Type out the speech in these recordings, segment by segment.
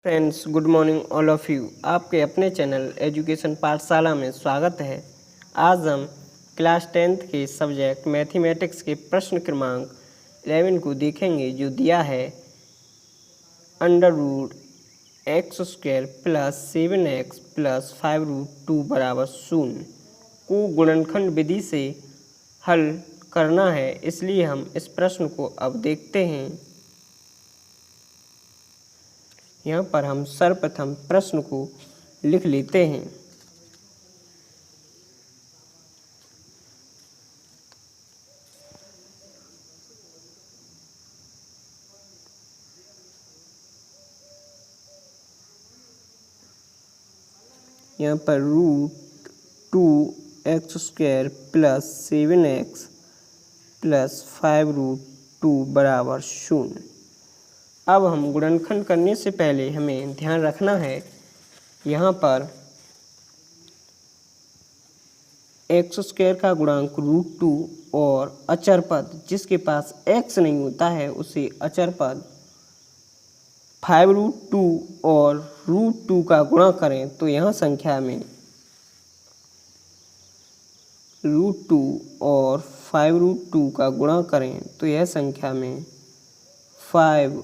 Friends, good morning all of you. आपके अपने channel education पाठशाला में स्वागत है। आज हम क्लास 10th के सब्जेक्ट मैथमेटिक्स के प्रश्न क्रमांक 11 को देखेंगे, जो दिया है √x² + 7x + 5√2 = 0 को गुणनखंड विधि से हल करना है। इसलिए हम इस प्रश्न को अब देखते हैं। यहाँ पर हम सर्वप्रथम प्रश्न को लिख लेते हैं। यहाँ पर √2x² + 7x + 5√2 = 0। अब हम गुणनखंड करने से पहले हमें ध्यान रखना है, यहाँ पर x² का गुणांक √2 और अचर पद जिसके पास x नहीं होता है उसे अचर पद 5√2 और √2 का गुणा करें तो यहाँ संख्या में √2 और 5√2 का गुणा करें तो यह संख्या में 5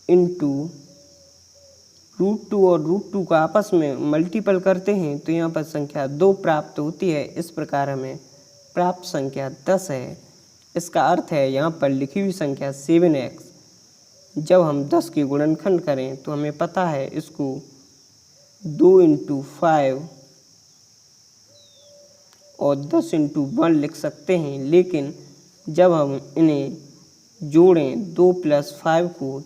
× √2 और √2 का आपस में मल्टीपल करते हैं तो यहाँ पर संख्या 2 प्राप्त होती है। इस प्रकार हमें प्राप्त संख्या 10 है। इसका अर्थ है यहाँ पर लिखी हुई संख्या 7x जब हम 10 की गुणनखंड करें तो हमें पता है इसको 2 × 5 और 10 × 1 लिख सकते हैं, लेकिन जब हम इन्हें जोड़ें 2 + 5 को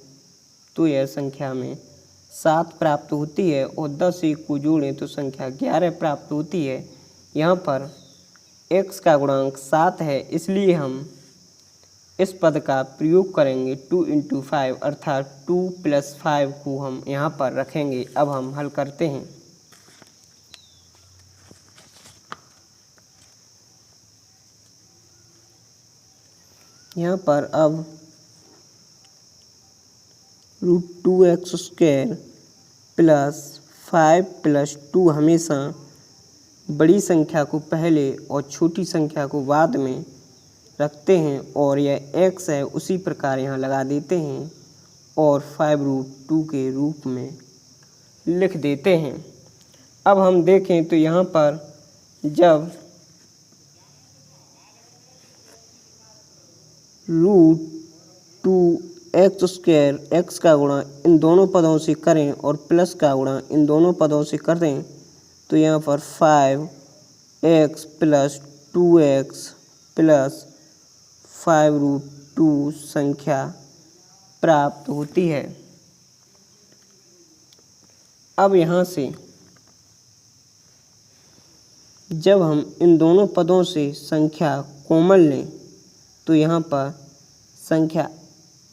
तो यह संख्या में 7 प्राप्त होती है और 10 1 को जोड़ें तो संख्या 11 प्राप्त होती है। यहाँ पर x का गुणांक 7 है, इसलिए हम इस पद का प्रयोग करेंगे 2 × 5 अर्थात 2 + 5 को हम यहाँ पर रखेंगे। अब हम हल करते हैं। यहाँ पर अब √2x² + 5 + 2 हमेशा बड़ी संख्या को पहले और छोटी संख्या को बाद में रखते हैं और यह x है उसी प्रकार यहाँ लगा देते हैं और 5√2 के रूप में लिख देते हैं। अब हम देखें तो यहाँ पर जब √2x² x का गुणा इन दोनों पदों से करें और प्लस का गुणा इन दोनों पदों से कर दें तो यहाँ पर 5x + 2x + 5√2 संख्या प्राप्त होती है। अब यहाँ से जब हम इन दोनों पदों से संख्या कॉमन लें तो यहाँ पर संख्या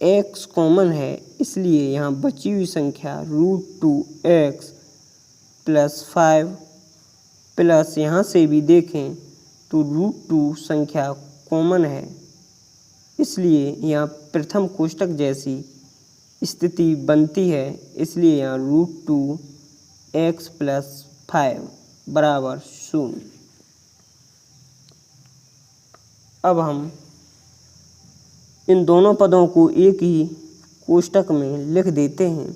x कॉमन है, इसलिए यहाँ बची हुई संख्या √2x + 5 प्लस यहाँ से भी देखें तो √2 संख्या कॉमन है, इसलिए यहाँ प्रथम कोष्ठक जैसी स्थिति बनती है। इसलिए यहाँ √2x + 5 = 0। अब हम इन दोनों पदों को एक ही कोष्ठक में लिख देते हैं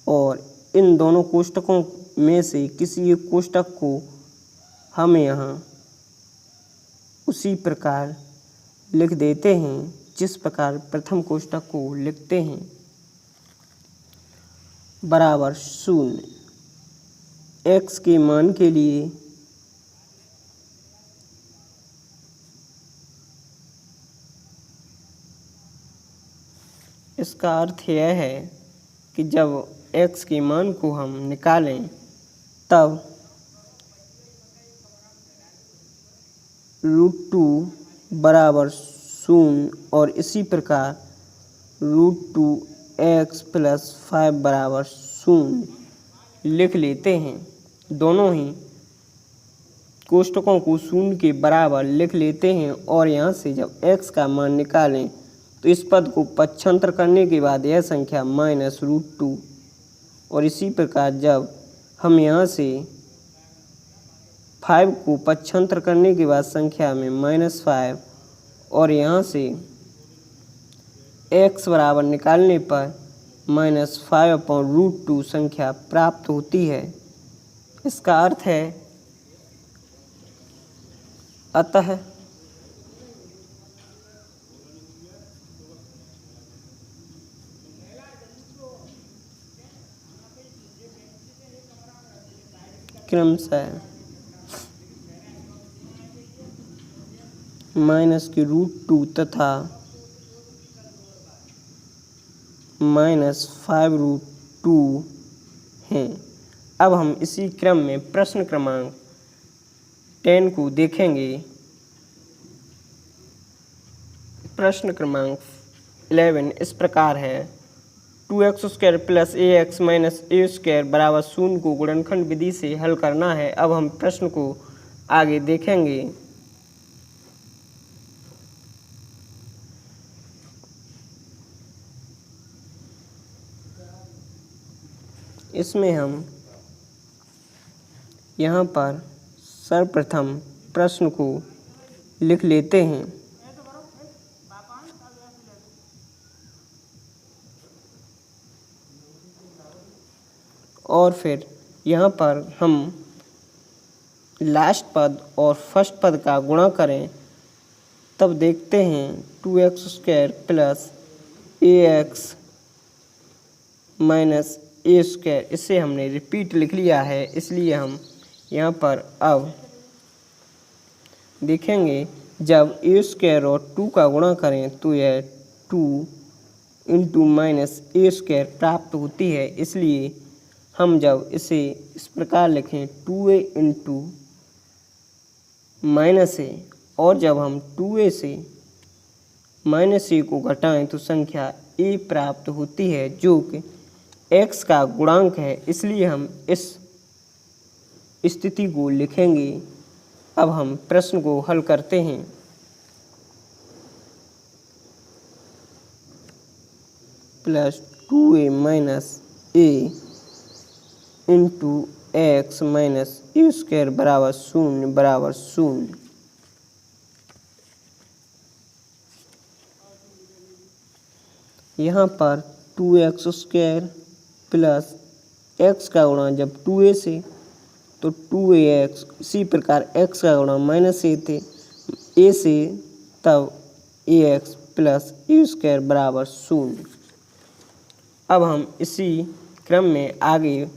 और इन दोनों कोष्ठकों में से किसी एक कोष्ठक को हम यहाँ उसी प्रकार लिख देते हैं जिस प्रकार प्रथम कोष्ठक को लिखते हैं बराबर 0। x के मान के लिए इसका अर्थ यह है कि जब x के मान को हम निकालें तब √2 = 0 और इसी प्रकार √2x + 5 = 0 लिख लेते हैं। दोनों ही कोष्ठकों को 0 के बराबर लिख लेते हैं और यहाँ से जब x का मान निकालें तो इस पद को पक्षांतर करने के बाद यह संख्या -√2, और इसी प्रकार जब हम यहाँ से 5 को पक्षांतर करने के बाद संख्या में -5 और यहाँ से x बराबर निकालने पर -5/√2 संख्या प्राप्त होती है। इसका अर्थ है अतः क्रमशः -√2 तथा -5√2 हैं। अब हम इसी क्रम में प्रश्न क्रमांक 10 को देखेंगे। प्रश्न क्रमांक 11 इस प्रकार है। 2x² + ax - a² बराबर 0 को गुणनखंड विधि से हल करना है। अब हम प्रश्न को आगे देखेंगे। इसमें हम यहाँ पर सर्वप्रथम प्रश्न को लिख लेते हैं। और फिर यहाँ पर हम लास्ट पद और फर्स्ट पद का गुणा करें, तब देखते हैं 2x² + ax - a²। इसे हमने रिपीट लिख लिया है, इसलिए हम यहाँ पर अब देखेंगे जब a² और 2 का गुणा करें तो यह 2 × -a² प्राप्त होती है। इसलिए हम जब इसे इस प्रकार लिखें 2a × -a, और जब हम 2a से -a को घटाएं तो संख्या a प्राप्त होती है, जो कि x का गुणांक है। इसलिए हम इस स्थिति को लिखेंगे। अब हम प्रश्न को हल करते हैं। +2a - a × x - a² बराबर 0 यहाँ पर 2x² + x का गुणा जब 2a से तो 2ax, इसी प्रकार x का गुणा -a थे a से, तब ax + a² बराबर 0। अब हम इसी क्रम में आगे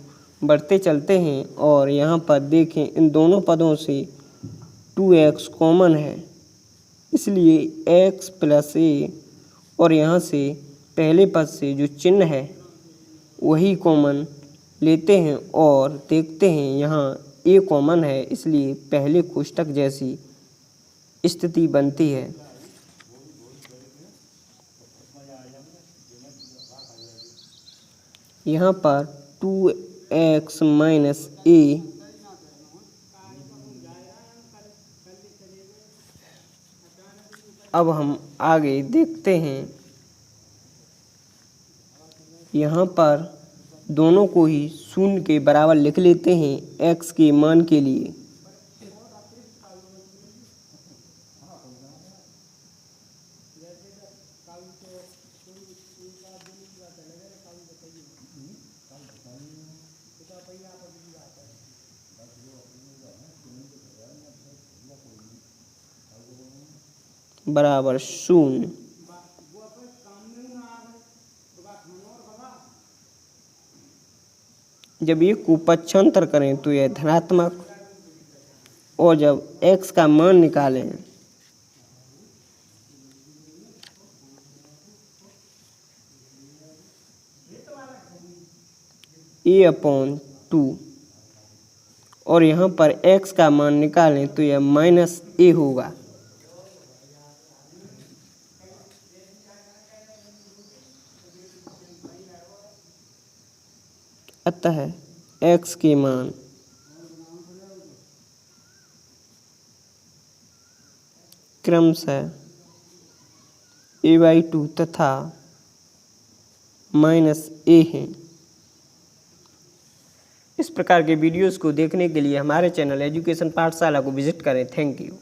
बढ़ते चलते हैं और यहाँ पर देखें इन दोनों पदों से 2x कॉमन है, इसलिए x + a, और यहाँ से पहले पद से जो चिन्ह है वही कॉमन लेते हैं और देखते हैं यहाँ a कॉमन है, इसलिए पहले कोष्ठक जैसी स्थिति बनती है। यहाँ पर 2x - a अब हम आगे देखते हैं। यहाँ पर दोनों को ही 0 के बराबर लिख लेते हैं x के मान के लिए। बराबर 0। जब ये को पक्षांतर करें तो यह धनात्मक, और जब x का मान निकालें a/2, और यहाँ पर x का मान निकालें तो यह -a होगा। अतः x के मान क्रमशः a/2 तथा -a है। इस प्रकार के वीडियोस को देखने के लिए हमारे चैनल एजुकेशन पाठशाला को विजिट करें। Thank you.